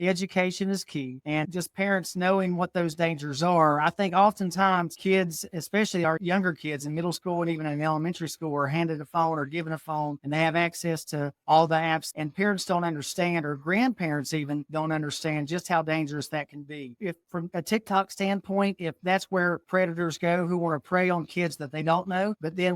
education is key, and just parents knowing what those dangers are. I think oftentimes kids, especially our younger kids in middle school and even in elementary school, are handed a phone or given a phone and they have access to all the apps, and parents don't understand, or grandparents even don't understand just how dangerous that can be. If from a TikTok standpoint, if that's where predators go who want to prey on kids that they don't know, but then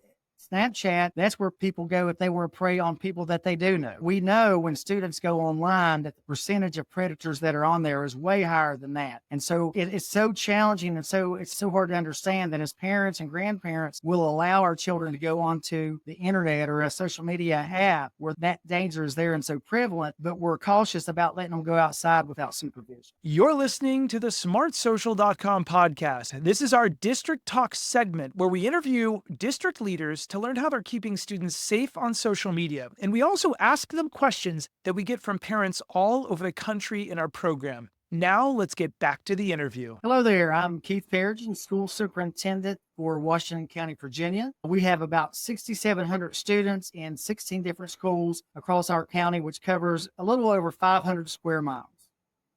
Snapchat, that's where people go if they want to prey on people that they do know. We know when students go online that the percentage of predators that are on there is way higher than that. And so it's so challenging, and so it's so hard to understand that as parents and grandparents will allow our children to go onto the internet or a social media app where that danger is there and so prevalent, but we're cautious about letting them go outside without supervision. You're listening to the smartsocial.com podcast. This is our District Talk segment where we interview district leaders to learn how they're keeping students safe on social media. And we also ask them questions that we get from parents all over the country in our program. Now let's get back to the interview. Hello there. I'm Keith Perrigan, School Superintendent for Washington County, Virginia. We have about 6,700 students in 16 different schools across our county, which covers a little over 500 square miles.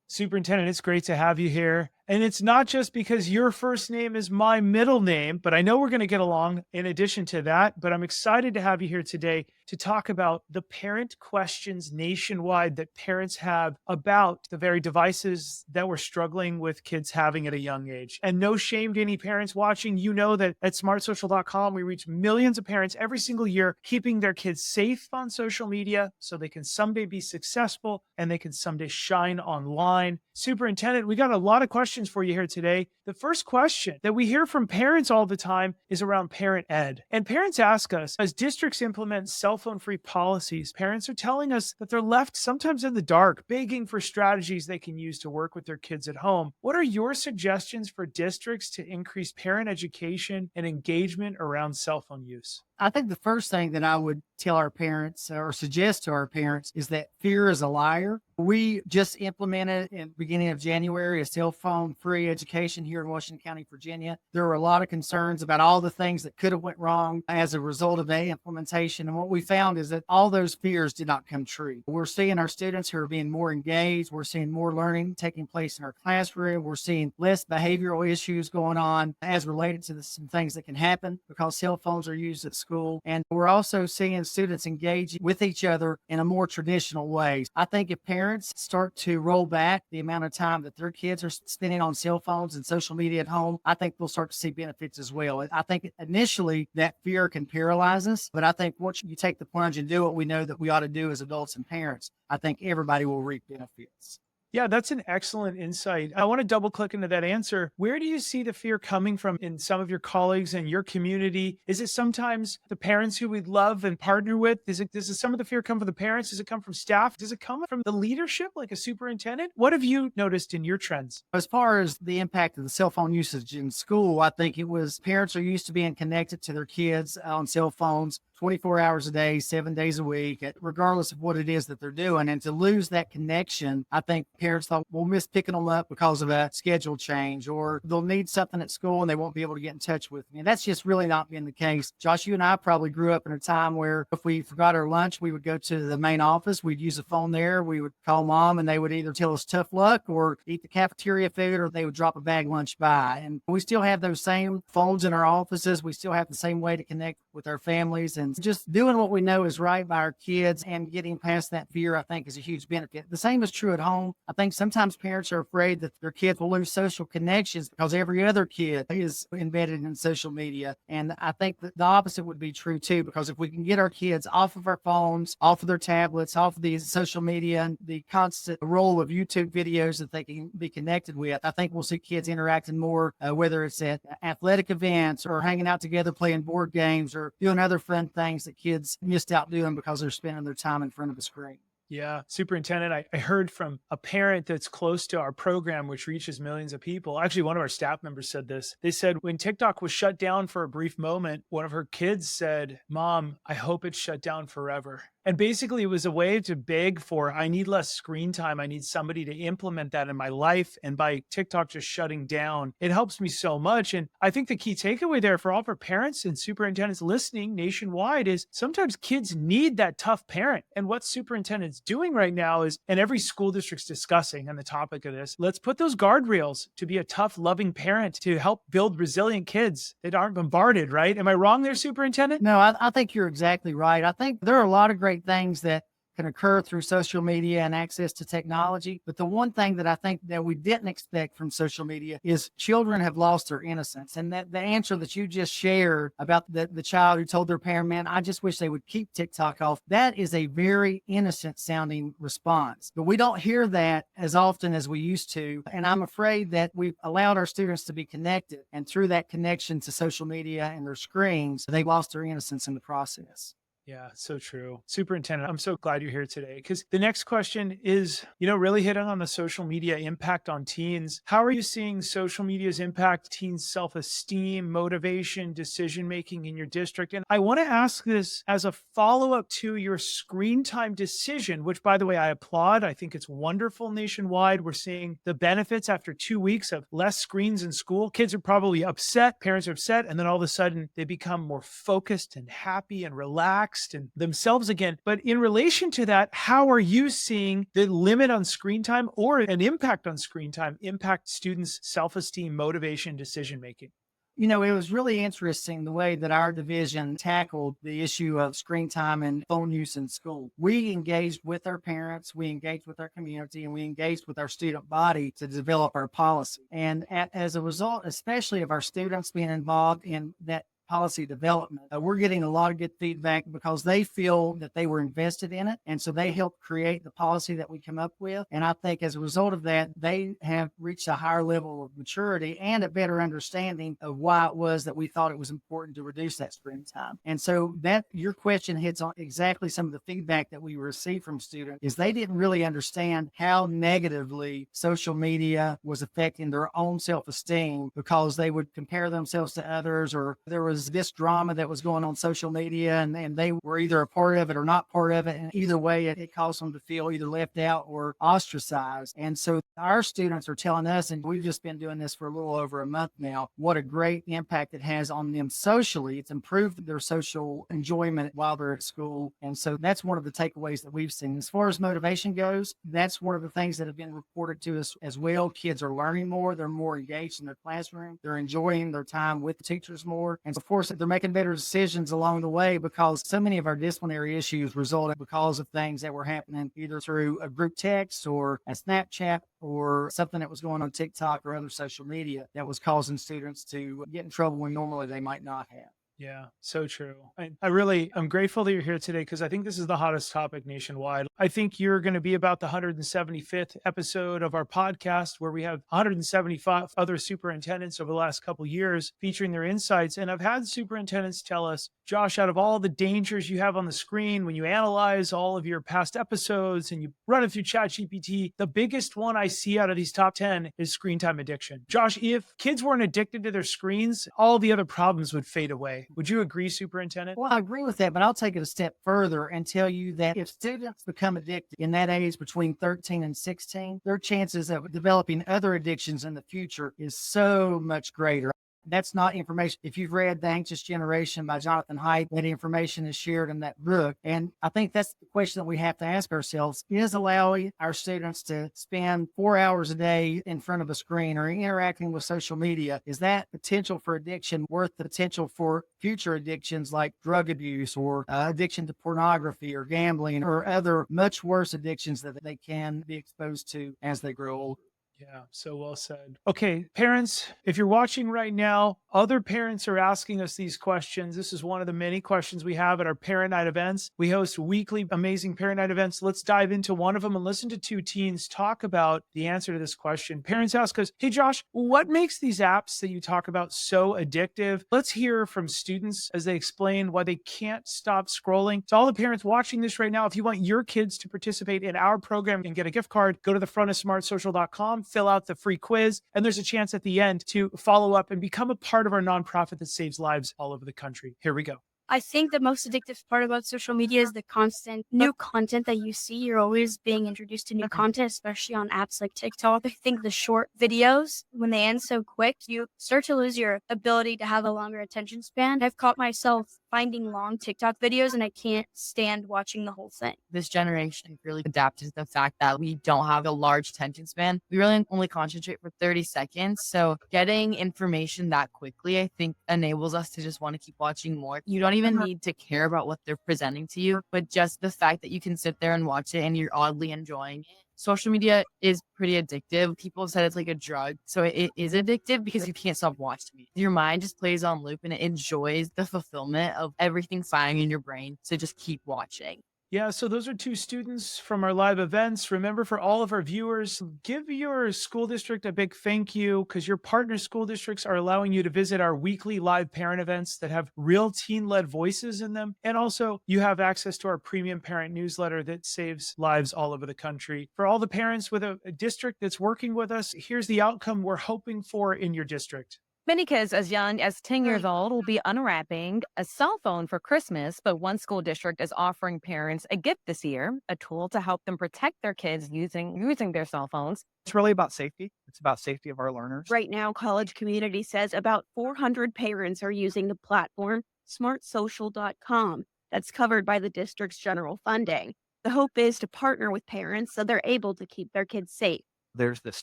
Superintendent, it's great to have you here. And it's not just because your first name is my middle name, but I know we're going to get along in addition to that. But I'm excited to have you here today to talk about the parent questions nationwide that parents have about the very devices that we're struggling with kids having at a young age. And no shame to any parents watching. You know that at smartsocial.com, we reach millions of parents every single year, keeping their kids safe on social media so they can someday be successful and they can someday shine online. Superintendent, we got a lot of questions for you here today. The first question that we hear from parents all the time is around parent ed. And parents ask us, as districts implement cell phone-free policies, parents are telling us that they're left sometimes in the dark, begging for strategies they can use to work with their kids at home. What are your suggestions for districts to increase parent education and engagement around cell phone use? I think the first thing that I would tell our parents or suggest to our parents is that fear is a liar. We just implemented in the beginning of January a cell phone free education here in Washington County, Virginia. There were a lot of concerns about all the things that could have went wrong as a result of the implementation. And what we found is that all those fears did not come true. We're seeing our students who are being more engaged. We're seeing more learning taking place in our classroom. We're seeing less behavioral issues going on as related to some things that can happen because cell phones are used at school. And we're also seeing students engage with each other in a more traditional way. I think if parents start to roll back the amount of time that their kids are spending on cell phones and social media at home, I think we'll start to see benefits as well. I think initially that fear can paralyze us, but I think once you take the plunge and do what we know that we ought to do as adults and parents, I think everybody will reap benefits. Yeah, that's an excellent insight. I want to double click into that answer. Where do you see the fear coming from in some of your colleagues and your community? Is it sometimes the parents who we love and partner with? Does some of the fear come from the parents? Does it come from staff? Does it come from the leadership, like a superintendent? What have you noticed in your trends? As far as the impact of the cell phone usage in school, I think it was parents are used to being connected to their kids on cell phones 24 hours a day, 7 days a week, regardless of what it is that they're doing. And to lose that connection, I think parents thought we'll miss picking them up because of a schedule change, or they'll need something at school and they won't be able to get in touch with me. And that's just really not been the case. Josh, you and I probably grew up in a time where if we forgot our lunch, we would go to the main office. We'd use a phone there. We would call mom and they would either tell us tough luck or eat the cafeteria food, or they would drop a bag lunch by. And we still have those same phones in our offices. We still have the same way to connect with our families, and just doing what we know is right by our kids and getting past that fear, I think, is a huge benefit. The same is true at home. I think sometimes parents are afraid that their kids will lose social connections because every other kid is embedded in social media. And I think that the opposite would be true too, because if we can get our kids off of our phones, off of their tablets, off of these social media and the constant roll of YouTube videos that they can be connected with, I think we'll see kids interacting more, whether it's at athletic events or hanging out together playing board games or doing other fun things that kids missed out doing because they're spending their time in front of a screen. Yeah. Superintendent, I heard from a parent that's close to our program, which reaches millions of people. Actually, one of our staff members said this. They said when TikTok was shut down for a brief moment, one of her kids said, "Mom, I hope it's shut down forever." And basically, it was a way to beg for, I need less screen time. I need somebody to implement that in my life. And by TikTok just shutting down, it helps me so much. And I think the key takeaway there for all of our parents and superintendents listening nationwide is sometimes kids need that tough parent. And what superintendent's doing right now is, and every school district's discussing on the topic of this, let's put those guardrails to be a tough, loving parent to help build resilient kids that aren't bombarded, right? Am I wrong there, superintendent? No, I think you're exactly right. I think there are a lot of great things that can occur through social media and access to technology. But the one thing that I think that we didn't expect from social media is children have lost their innocence. And that the answer that you just shared about the child who told their parent, man, I just wish they would keep TikTok off. That is a very innocent sounding response. But we don't hear that as often as we used to. And I'm afraid that we've allowed our students to be connected. And through that connection to social media and their screens, they've lost their innocence in the process. Yeah, so true. Superintendent, I'm so glad you're here today because the next question is, really hitting on the social media impact on teens. How are you seeing social media's impact teens' self-esteem, motivation, decision-making in your district? And I want to ask this as a follow-up to your screen time decision, which, by the way, I applaud. I think it's wonderful nationwide. We're seeing the benefits after 2 weeks of less screens in school. Kids are probably upset, parents are upset, and then all of a sudden they become more focused and happy and relaxed and themselves again. But in relation to that, how are you seeing the limit on screen time or an impact on screen time impact students' self-esteem, motivation, decision-making? It was really interesting the way that our division tackled the issue of screen time and phone use in school. We engaged with our parents, we engaged with our community, and we engaged with our student body to develop our policy. And as a result, especially of our students being involved in that policy development, we're getting a lot of good feedback because they feel that they were invested in it. And so they helped create the policy that we come up with. And I think as a result of that, they have reached a higher level of maturity and a better understanding of why it was that we thought it was important to reduce that screen time. And so that your question hits on exactly some of the feedback that we received from students is they didn't really understand how negatively social media was affecting their own self-esteem because they would compare themselves to others, or there was this drama that was going on social media and they were either a part of it or not part of it. And either way, it caused them to feel either left out or ostracized. And so our students are telling us, and we've just been doing this for a little over a month now, what a great impact it has on them socially. It's improved their social enjoyment while they're at school. And so that's one of the takeaways that we've seen. As far as motivation goes, that's one of the things that have been reported to us as well. Kids are learning more. They're more engaged in their classroom. They're enjoying their time with the teachers more. And of course, they're making better decisions along the way because so many of our disciplinary issues resulted because of things that were happening either through a group text or a Snapchat or something that was going on TikTok or other social media that was causing students to get in trouble when normally they might not have. Yeah, so true. I'm grateful that you're here today because I think this is the hottest topic nationwide. I think you're going to be about the 175th episode of our podcast where we have 175 other superintendents over the last couple of years featuring their insights. And I've had superintendents tell us, Josh, out of all the dangers you have on the screen, when you analyze all of your past episodes and you run it through ChatGPT, the biggest one I see out of these top 10 is screen time addiction. Josh, if kids weren't addicted to their screens, all the other problems would fade away. Would you agree, Superintendent? Well, I agree with that, but I'll take it a step further and tell you that if students become addicted in that age between 13 and 16, their chances of developing other addictions in the future is so much greater. That's not information. If you've read The Anxious Generation by Jonathan Haidt, that information is shared in that book. And I think that's the question that we have to ask ourselves. Is allowing our students to spend 4 hours a day in front of a screen or interacting with social media, is that potential for addiction worth the potential for future addictions like drug abuse or addiction to pornography or gambling or other much worse addictions that they can be exposed to as they grow older? Yeah, so well said. Okay, parents, if you're watching right now, other parents are asking us these questions. This is one of the many questions we have at our parent night events. We host weekly amazing parent night events. Let's dive into one of them and listen to two teens talk about the answer to this question. Parents ask us, hey, Josh, what makes these apps that you talk about so addictive? Let's hear from students as they explain why they can't stop scrolling. To all the parents watching this right now, if you want your kids to participate in our program and get a gift card, go to the front of smartsocial.com, fill out the free quiz, and there's a chance at the end to follow up and become a part of our nonprofit that saves lives all over the country. Here we go. I think the most addictive part about social media is the constant new content that you see. You're always being introduced to new content, especially on apps like TikTok. I think the short videos, when they end so quick, you start to lose your ability to have a longer attention span. I've caught myself finding long TikTok videos and I can't stand watching the whole thing. This generation really adapted to the fact that we don't have a large attention span. We really only concentrate for 30 seconds. So getting information that quickly, I think, enables us to just want to keep watching more. You don't even need to care about what they're presenting to you, but just the fact that you can sit there and watch it and you're oddly enjoying it. Social media is pretty addictive. People have said it's like a drug. So it is addictive because you can't stop watching it. Your mind just plays on loop and it enjoys the fulfillment of everything firing in your brain to just keep watching. Yeah, so those are two students from our live events. Remember, for all of our viewers, give your school district a big thank you because your partner school districts are allowing you to visit our weekly live parent events that have real teen-led voices in them. And also, you have access to our premium parent newsletter that saves lives all over the country. For all the parents with a district that's working with us, here's the outcome we're hoping for in your district. Many kids as young as 10 years old will be unwrapping a cell phone for Christmas, but one school district is offering parents a gift this year, a tool to help them protect their kids using their cell phones. It's really about safety. It's about safety of our learners. Right now, College Community says about 400 parents are using the platform smartsocial.com that's covered by the district's general funding. The hope is to partner with parents so they're able to keep their kids safe. There's this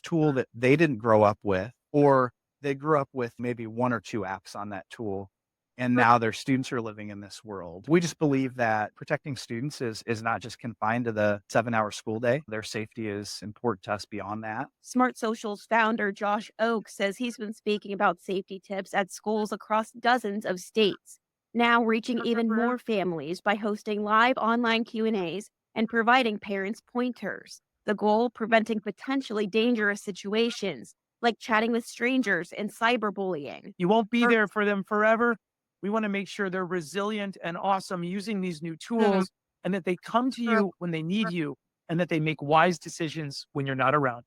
tool that they didn't grow up with, or they grew up with maybe one or two apps on that tool, and now their students are living in this world. We just believe that protecting students is not just confined to the 7-hour school day. Their safety is important to us beyond that. Smart Social's founder, Josh Oak, says he's been speaking about safety tips at schools across dozens of states, now reaching even more families by hosting live online Q&As and providing parents pointers. The goal, preventing potentially dangerous situations like chatting with strangers and cyberbullying. You won't be there for them forever. We want to make sure they're resilient and awesome using these new tools and that they come to you when they need you and that they make wise decisions when you're not around.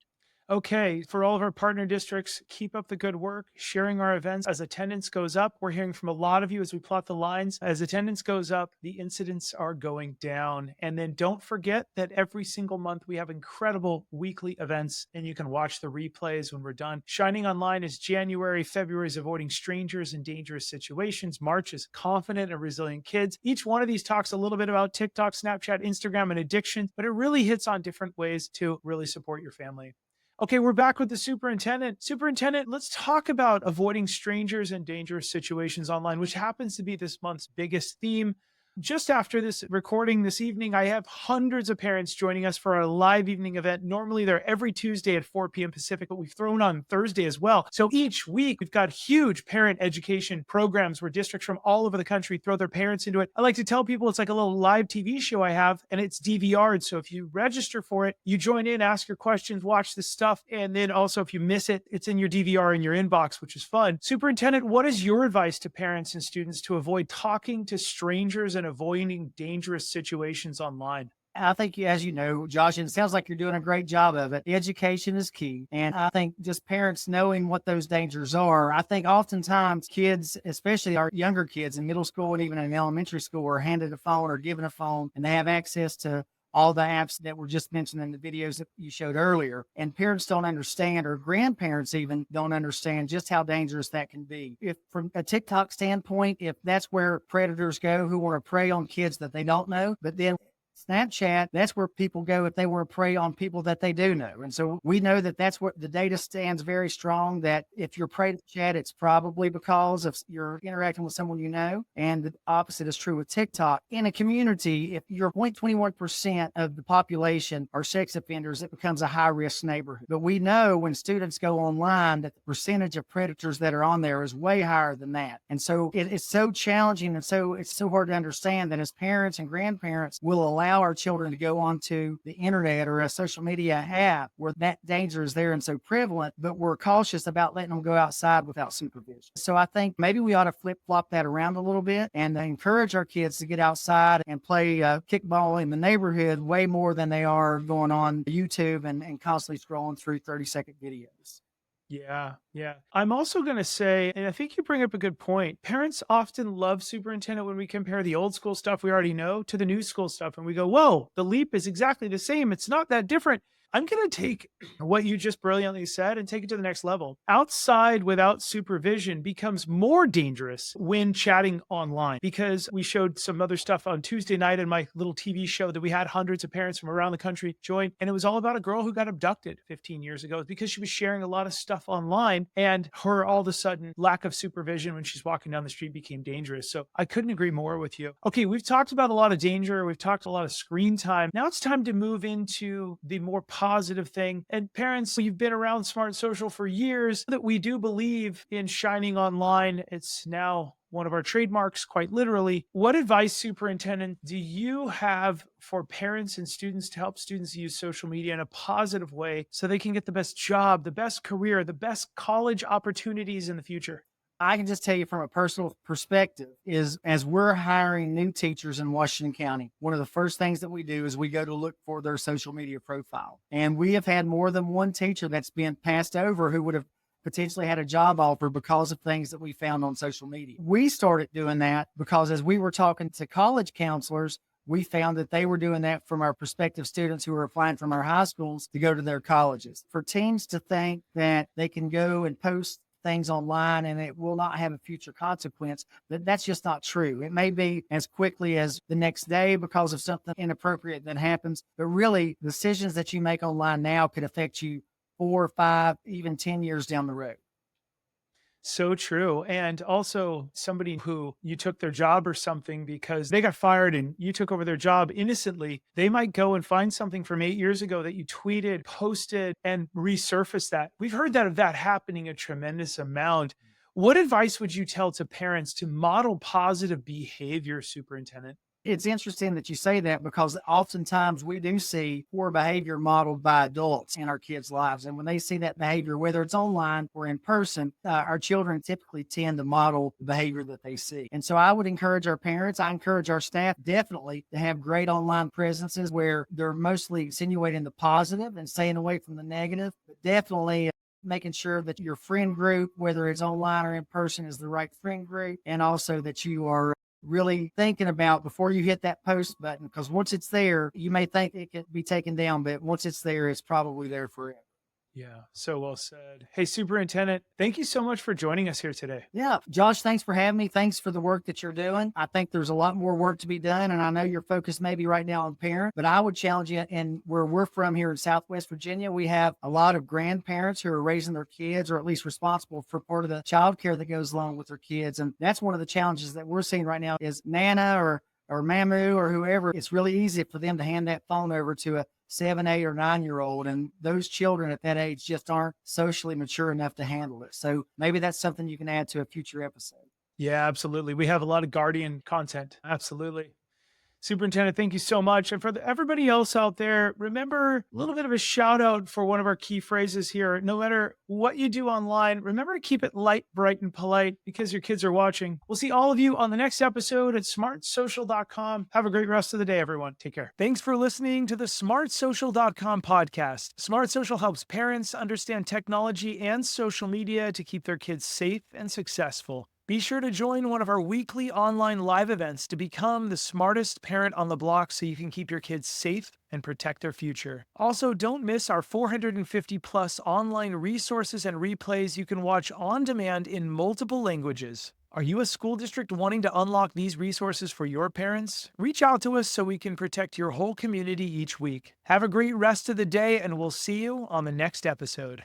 Okay, for all of our partner districts, keep up the good work, sharing our events. As attendance goes up, we're hearing from a lot of you as we plot the lines. As attendance goes up, the incidents are going down. And then don't forget that every single month we have incredible weekly events and you can watch the replays when we're done. Shining Online is January, February is Avoiding Strangers in Dangerous Situations. March is Confident and Resilient Kids. Each one of these talks a little bit about TikTok, Snapchat, Instagram, and addiction, but it really hits on different ways to really support your family. Okay, we're back with the superintendent. Superintendent, let's talk about avoiding strangers and dangerous situations online, which happens to be this month's biggest theme. Just after this recording this evening, I have hundreds of parents joining us for our live evening event. Normally, they're every Tuesday at 4 p.m. Pacific, but we've thrown on Thursday as well. So each week, we've got huge parent education programs where districts from all over the country throw their parents into it. I like to tell people it's like a little live TV show I have, and it's DVR'd. So if you register for it, you join in, ask your questions, watch the stuff. And then also, if you miss it, it's in your DVR in your inbox, which is fun. Superintendent, what is your advice to parents and students to avoid talking to strangers and avoiding dangerous situations online? I think, as you know, Josh, and it sounds like you're doing a great job of it. Education is key. And I think just parents knowing what those dangers are. I think oftentimes kids, especially our younger kids in middle school and even in elementary school, are handed a phone or given a phone and they have access to all the apps that were just mentioned in the videos that you showed earlier. And parents don't understand, or grandparents even don't understand just how dangerous that can be. If from a TikTok standpoint, if that's where predators go who want to prey on kids that they don't know, but then Snapchat, that's where people go if they want to prey on people that they do know. And so we know that that's what the data stands very strong, that if you're prey to chat, it's probably because of you're interacting with someone you know. And the opposite is true with TikTok. In a community, if you're 0.21% of the population are sex offenders, it becomes a high-risk neighborhood. But we know when students go online that the percentage of predators that are on there is way higher than that. And so it's so challenging, and so it's so hard to understand that as parents and grandparents will allow our children to go onto the internet or a social media app where that danger is there and so prevalent, but we're cautious about letting them go outside without supervision. So I think maybe we ought to flip-flop that around a little bit and encourage our kids to get outside and play kickball in the neighborhood way more than they are going on YouTube and constantly scrolling through 30-second videos. Yeah, yeah. I'm also going to say, and I think you bring up a good point. Parents often love Superintendent when we compare the old school stuff we already know to the new school stuff. And we go, whoa, the leap is exactly the same. It's not that different. I'm going to take what you just brilliantly said and take it to the next level. Outside without supervision becomes more dangerous when chatting online, because we showed some other stuff on Tuesday night in my little TV show that we had hundreds of parents from around the country join. And it was all about a girl who got abducted 15 years ago because she was sharing a lot of stuff online, and her all of a sudden lack of supervision when she's walking down the street became dangerous. So I couldn't agree more with you. Okay, we've talked about a lot of danger. We've talked a lot of screen time. Now it's time to move into the more positive thing. And parents, you've been around Smart Social for years, that we do believe in shining online. It's now one of our trademarks, quite literally. What advice, Superintendent, do you have for parents and students to help students use social media in a positive way so they can get the best job, the best career, the best college opportunities in the future? I can just tell you from a personal perspective is as we're hiring new teachers in Washington County, one of the first things that we do is we go to look for their social media profile. And we have had more than one teacher that's been passed over who would have potentially had a job offer because of things that we found on social media. We started doing that because as we were talking to college counselors, we found that they were doing that from our prospective students who were applying from our high schools to go to their colleges. For teens to think that they can go and post things online and it will not have a future consequence, that's just not true. It may be as quickly as the next day because of something inappropriate that happens, but really decisions that you make online now could affect you 4, 5, even 10 years down the road. So true. And also somebody who you took their job or something because they got fired and you took over their job innocently, they might go and find something from 8 years ago that you tweeted, posted, and resurface that. We've heard that of that happening a tremendous amount. What advice would you tell to parents to model positive behavior, Superintendent? It's interesting that you say that because oftentimes we do see poor behavior modeled by adults in our kids' lives. And when they see that behavior, whether it's online or in person, our children typically tend to model the behavior that they see. And so I would encourage our parents, I encourage our staff definitely to have great online presences where they're mostly insinuating the positive and staying away from the negative, but definitely making sure that your friend group, whether it's online or in person, is the right friend group, and also that you are really thinking about before you hit that post button, because once it's there, you may think it could be taken down, but once it's there, it's probably there forever. Yeah, so well said. Hey, Superintendent, thank you so much for joining us here today. Yeah, Josh, thanks for having me. Thanks for the work that you're doing. I think there's a lot more work to be done, and I know you're focused maybe right now on parent, but I would challenge you. And where we're from here in Southwest Virginia, we have a lot of grandparents who are raising their kids, or at least responsible for part of the child care that goes along with their kids. And that's one of the challenges that we're seeing right now is Nana or Mamu or whoever. It's really easy for them to hand that phone over to a 7, 8, or 9-year-old. And those children at that age just aren't socially mature enough to handle it. So maybe that's something you can add to a future episode. Yeah, absolutely. We have a lot of guardian content. Absolutely. Superintendent, thank you so much. And for everybody else out there, remember a little bit of a shout out for one of our key phrases here. No matter what you do online, remember to keep it light, bright, and polite because your kids are watching. We'll see all of you on the next episode at smartsocial.com. Have a great rest of the day, everyone. Take care. Thanks for listening to the smartsocial.com podcast. Smart Social helps parents understand technology and social media to keep their kids safe and successful. Be sure to join one of our weekly online live events to become the smartest parent on the block so you can keep your kids safe and protect their future. Also, don't miss our 450 plus online resources and replays you can watch on demand in multiple languages. Are you a school district wanting to unlock these resources for your parents? Reach out to us so we can protect your whole community each week. Have a great rest of the day, and we'll see you on the next episode.